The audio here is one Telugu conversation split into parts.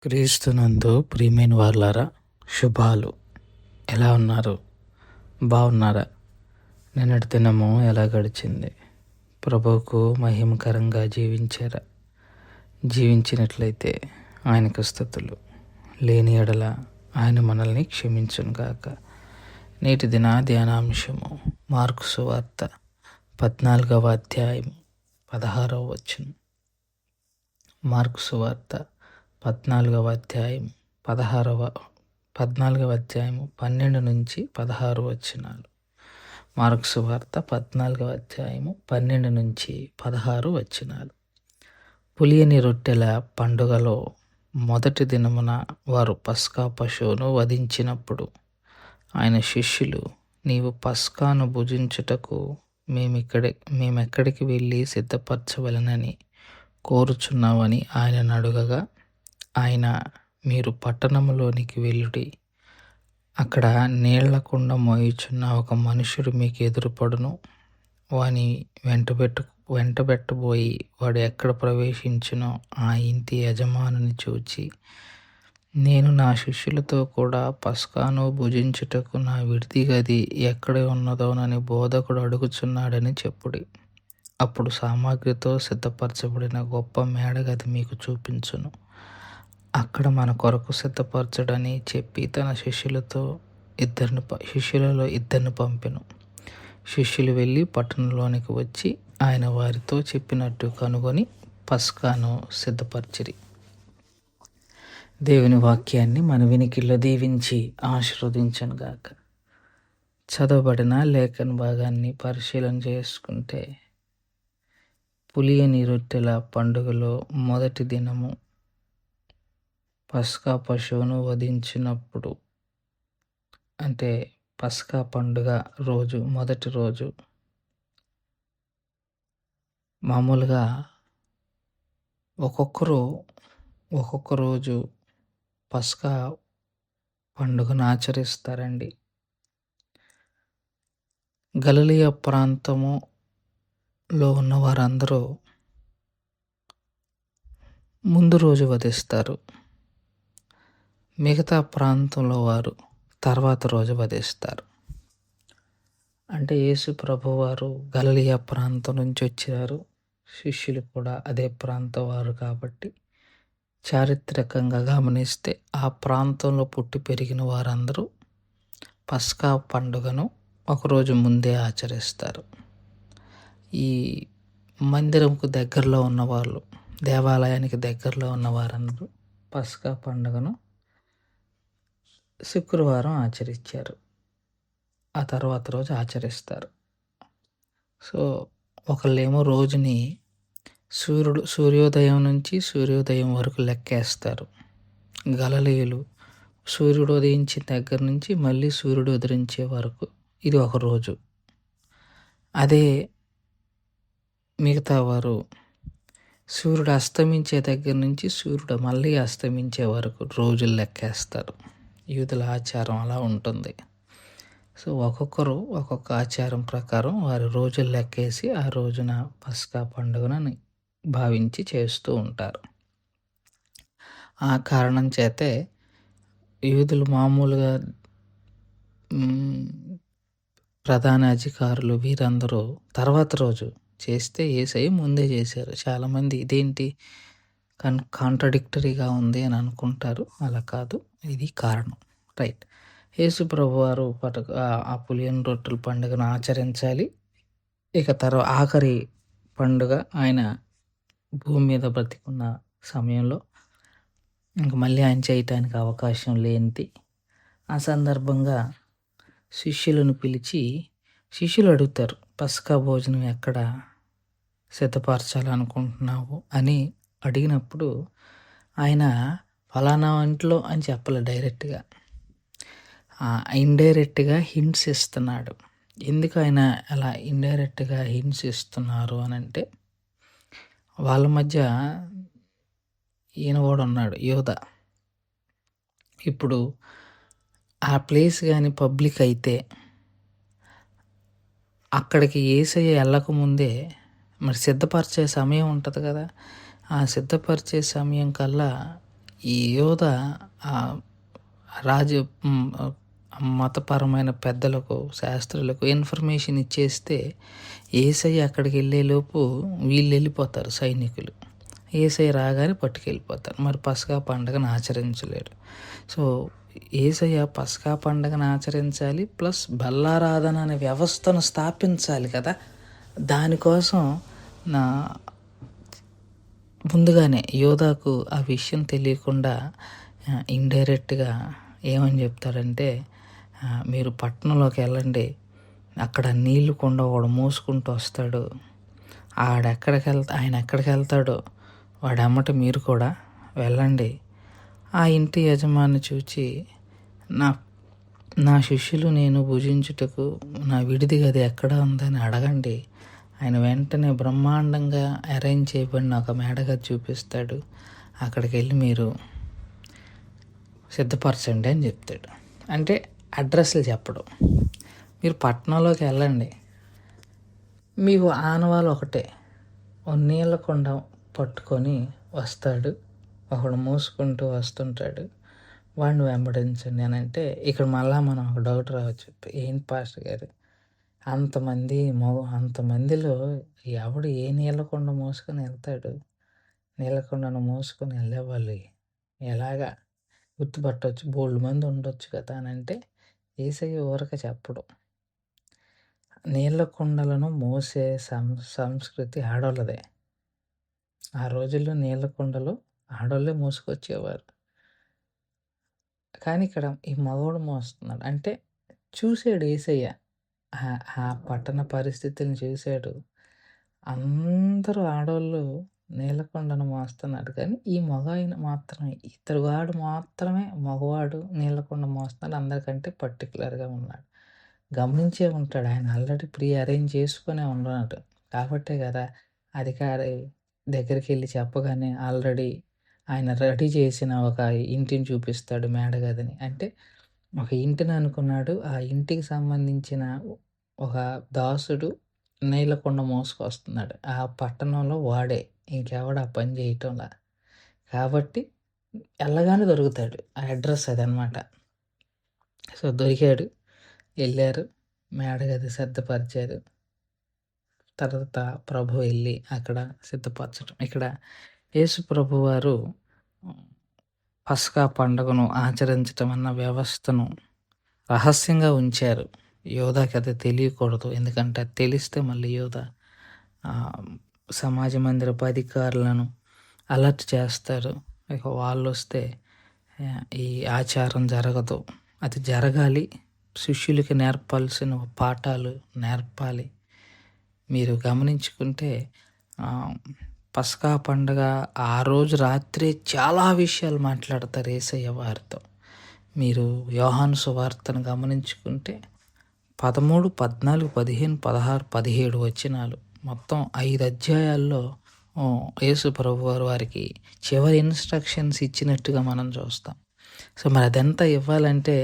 క్రీస్తునందు ప్రియమైన వాళ్ళారా, శుభాలు. ఎలా ఉన్నారు? బాగున్నారా? నిన్నటి దినము ఎలా గడిచింది? ప్రభువుకు మహిమకరంగా జీవించారా? జీవించినట్లయితే ఆయనకు స్తుతులు. లేని ఎడల ఆయన మనల్ని క్షమించును గాక. నేటి దిన ధ్యానాంశము మార్కు సువార్త 14వ అధ్యాయం 16వ వచనం. మార్కు సువార్త 14వ అధ్యాయం 12 నుంచి 16 వచనాలు. మార్కు సువార్త 14వ అధ్యాయము 12 నుంచి 16 వచనాలు. పులియని రొట్టెల పండుగలో మొదటి దినమున వారు పస్కా పశువును వధించినప్పుడు ఆయన శిష్యులు, నీవు పస్కాను భుజించుటకు మేమెక్కడికి వెళ్ళి సిద్ధపరచవలెనని కోరుచున్నావని ఆయనను అడుగగా, ఆయన, మీరు పట్టణంలోనికి వెళ్ళుడి, అక్కడ నీళ్ల కుండ మోయుచున్న ఒక మనుషుడు మీకు ఎదురుపడును, వాని వెంటబెట్టబోయి వాడు ఎక్కడ ప్రవేశించునో ఆ ఇంటి యజమానుని చూచి, నేను నా శిష్యులతో కూడా పస్కాను భుజించుటకు నా విడిది గది ఎక్కడ ఉన్నదోనని బోధకుడు అడుగుచున్నాడని చెప్పుడి. అప్పుడు సామాగ్రితో సిద్ధపరచబడిన గొప్ప మేడగది మీకు చూపించును. అక్కడ మన కొరకు సిద్ధపరచడని చెప్పి తన శిష్యులలో ఇద్దరిని పంపెను. శిష్యులు వెళ్ళి పట్టణంలోనికి వచ్చి ఆయన వారితో చెప్పినట్టు కనుగొని పస్కాను సిద్ధపరిచిరి. దేవుని వాక్యాన్ని మన వినికిల్లో దీవించి ఆశీర్వదించనుగాక. చదవబడిన లేఖన భాగాన్ని పరిశీలన చేసుకుంటే, పులియని రొట్టెల పండుగలో మొదటి దినము పస్కా పశువును వధించినప్పుడు, అంటే పస్కా పండుగ రోజు మొదటి రోజు మామూలుగా ఒక్కొక్క రోజు పస్కా పండుగను ఆచరిస్తారండి. గలిలయ ప్రాంతములో ఉన్న వారందరూ ముందు రోజు వధిస్తారు, మిగతా ప్రాంతంలో వారు తర్వాత రోజు వధిస్తారు. అంటే యేసు ప్రభువారు గలిలయ ప్రాంతం నుంచి వచ్చారు, శిష్యులు కూడా అదే ప్రాంతం వారు కాబట్టి చారిత్రకంగా గమనిస్తే ఆ ప్రాంతంలో పుట్టి పెరిగిన వారందరూ పస్కా పండుగను ఒకరోజు ముందే ఆచరిస్తారు. ఈ మందిరంకు దగ్గరలో ఉన్నవాళ్ళు, దేవాలయానికి దగ్గరలో ఉన్న వారందరూ పస్కా పండుగను శుక్రవారం ఆచరించారు, ఆ తర్వాత రోజు ఆచరిస్తారు. సో ఒకళ్ళేమో రోజుని సూర్యోదయం నుంచి సూర్యోదయం వరకు లెక్కేస్తారు. గలిలయులు సూర్యుడు ఉదయించిన దగ్గర నుంచి మళ్ళీ సూర్యుడు ఉదయించే వరకు ఇది ఒక రోజు. అదే మిగతా వారు సూర్యుడు అస్తమించే దగ్గర నుంచి సూర్యుడు మళ్ళీ అస్తమించే వరకు రోజులు లెక్కేస్తారు. యూదుల ఆచారం అలా ఉంటుంది. సో ఒక్కొక్కరు ఒక్కొక్క ఆచారం ప్రకారం వారి రోజులు లెక్కేసి ఆ రోజున పస్కా పండుగను భావించి చేస్తూ ఉంటారు. ఆ కారణం చేతే యూదులు మామూలుగా ప్రధాన అధికారులు వీరందరూ తర్వాత రోజు చేస్తే యేసయ్య ముందే చేశారు. చాలామంది ఇదేంటి కాంట్రడిక్టరీగా ఉంది అని అనుకుంటారు. అలా కాదు, ఇది కారణం. రైట్. యేసు ప్రభువారు ఆ పులియని రొట్టెల పండుగను ఆచరించాలి. ఇక ఆఖరి పండుగ ఆయన భూమి మీద బ్రతికున్న సమయంలో ఇంక మళ్ళీ ఆయన చేయటానికి అవకాశం లేనిది. ఆ సందర్భంగా శిష్యులను పిలిచి శిష్యులు అడుగుతారు, పస్కా భోజనం ఎక్కడ సిద్ధపరచాలనుకుంటున్నావు అని అడిగినప్పుడు ఆయన ఫలానా ఇంట్లో అని చెప్పలే, డైరెక్ట్గా ఇండైరెక్ట్గా హింట్స్ ఇస్తున్నాడు. ఎందుకు ఆయన అలా ఇండైరెక్ట్గా హింట్స్ ఇస్తున్నారు అని అంటే, వాళ్ళ మధ్య ఈయన కూడా ఉన్నాడు, యోధ. ఇప్పుడు ఆ ప్లేస్ కానీ పబ్లిక్ అయితే అక్కడికి యేసయ్య వెళ్ళకముందే మరి సిద్ధపరిచే సమయం ఉంటుంది కదా, ఆ సిద్ధపరిచే సమయం కల్లా ఈ యోధ రాజు మతపరమైన పెద్దలకు, శాస్త్రులకు ఇన్ఫర్మేషన్ ఇచ్చేస్తే యేసయ్య అక్కడికి వెళ్ళేలోపు వీళ్ళు వెళ్ళిపోతారు సైనికులు. యేసయ్య రాగానే పట్టుకెళ్ళిపోతారు. మరి పస్కా పండుగను ఆచరించలేడు. సో యేసయ్య పస్కా పండుగను ఆచరించాలి, ప్లస్ బల్లారాధన అనే వ్యవస్థను స్థాపించాలి కదా. దానికోసం నా ముందుగానే యోధాకు ఆ విషయం తెలియకుండా ఇండైరెక్ట్గా ఏమని చెప్తాడంటే, మీరు పట్టణంలోకి వెళ్ళండి, అక్కడ నీళ్ళు కుండ ఒకడు మోసుకుంటూ వస్తాడు, ఆయన ఎక్కడికి వెళ్తాడో వాడు ఎమ్మట మీరు కూడా వెళ్ళండి, ఆ ఇంటి యజమాని చూచి నా శిష్యులు నేను భుజించుటకు నా విడిది గది ఎక్కడ ఉందని అడగండి. ఆయన వెంటనే బ్రహ్మాండంగా అరేంజ్ చేయబడిన ఒక మేడగది చూపిస్తాడు. అక్కడికి వెళ్ళి మీరు సిద్ధపరచండి అని చెప్తాడు. అంటే అడ్రస్లు చెప్పడం. మీరు పట్టణంలోకి వెళ్ళండి, మీకు ఆనవాళ్ళు ఒకటే, ఓ నీళ్ళ కుండ పట్టుకొని వస్తాడు, ఒకడు మోసుకుంటూ వస్తుంటాడు, వాడిని వెంబడించండి అని అంటే, ఇక్కడ మళ్ళీ మనం ఒక డౌట్ రావచ్చు, ఏంటి పాస్టర్ గారు అంతమందిలో ఎవడు ఏ నీళ్ళ కుండ మోసుకొని వెళ్తాడు? నీళ్ళ కుండను మోసుకొని వెళ్ళేవాళ్ళు ఎలాగా గుర్తుపట్టవచ్చు, బోల్డ్ మంది ఉండొచ్చు కదా అని అంటే, యేసయ్య ఊరక చెప్పడం. నీళ్ళ కుండలను మోసే సంస్కృతి ఆడోళ్ళదే. ఆ రోజుల్లో నీళ్ళ కుండలు ఆడోళ్ళే మోసుకొచ్చేవారు. కానీ ఇక్కడ ఈ మగవాడు మోస్తున్నాడు. అంటే చూసాడు యేసయ్య, ఆ పట్టణ పరిస్థితులను చూశాడు. అందరూ ఆడోళ్ళు నీళ్ళ కుండను మోస్తున్నాడు, కానీ ఈ మగాయన మాత్రమే, ఇతరువాడు మాత్రమే మగవాడు నీళ్ళ కుండ మోస్తున్నాడు, అందరికంటే పర్టికులర్గా ఉన్నాడు. గమనించే ఉంటాడు, ఆయన ఆల్రెడీ ప్రీ అరేంజ్ చేసుకునే ఉన్నాడు. కాబట్టే కదా అధికారి దగ్గరికి వెళ్ళి చెప్పగానే ఆల్రెడీ ఆయన రెడీ చేసిన ఒక ఇంటిని చూపిస్తాడు, మేడగదిని. అంటే ఒక ఇంటిని అనుకున్నాడు, ఆ ఇంటికి సంబంధించిన ఒక దాసుడు నీళ్ళ కుండ మోసుకొస్తున్నాడు. ఆ పట్టణంలో వాడే, ఇంకెవడు ఆ పని చేయటంలా. కాబట్టి వెళ్ళగానే దొరుకుతాడు. ఆ అడ్రస్ అదనమాట. సో దొరికాడు, వెళ్ళారు, మేడగది సిద్ధపరిచారు. తర్వాత ప్రభు వెళ్ళి అక్కడ సిద్ధపరచడం. ఇక్కడ యేసు ప్రభు వారు పస్కా పండుగను ఆచరించటం అన్న వ్యవస్థను రహస్యంగా ఉంచారు. యోధాకి అది తెలియకూడదు, ఎందుకంటే అది తెలిస్తే మళ్ళీ యోధ సమాజ మందిరపు అధికారులను అలర్ట్ చేస్తారు. ఇక వాళ్ళు వస్తే ఈ ఆచారం జరగదు, అది జరగాలి, శిష్యులకి నేర్పాల్సిన పాఠాలు నేర్పాలి. మీరు గమనించుకుంటే పస్కా పండుగ ఆ రోజు రాత్రి చాలా విషయాలు మాట్లాడతారు యేసయ్య వారితో. మీరు యోహాను సువార్తను గమనించుకుంటే 13, 14, 15, 16, 17 వచనాలు, మొత్తం 5 అధ్యాయాల్లో యేసు ప్రభు వారికి చివరి ఇన్స్ట్రక్షన్స్ ఇచ్చినట్టుగా మనం చూస్తాం. సో మరి అదంతా ఇవ్వాలంటే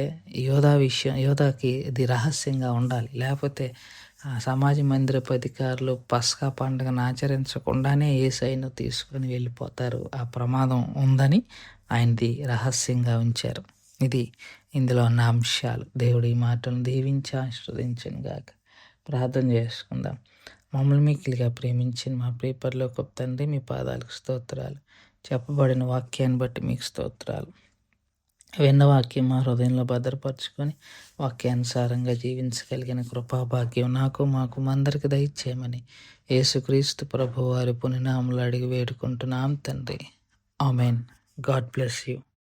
యోధాకి ఇది రహస్యంగా ఉండాలి. లేకపోతే సమాజ మందిరపు అధికారులు పస్కా పండుగను ఆచరించకుండానే యేసయ్యను తీసుకొని వెళ్ళిపోతారు. ఆ ప్రమాదం ఉందని ఆయనది రహస్యంగా ఉంచారు. ఇది ఇందులో ఉన్న అంశాలు. దేవుడు ఈ మాటలను దీవించి ఆశీర్వదించను గాక. ప్రార్థన చేసుకుందాం. మమ్మల్ని మిక్కిలిగా ప్రేమించిన మా ప్రియ పరలోకపు తండ్రి, మీ పాదాలకు స్తోత్రాలు. చెప్పబడిన వాక్యాన్ని బట్టి మీకు స్తోత్రాలు. విన్న వాక్యం మా హృదయంలో భద్రపరుచుకొని వాక్యానుసారంగా జీవించగలిగిన కృపాభాగ్యం మాకు అందరికి దయచేయమని యేసుక్రీస్తు ప్రభువారి పునినామములో అడిగి వేడుకుంటున్నాం తండ్రి. ఆమెన్. God bless you.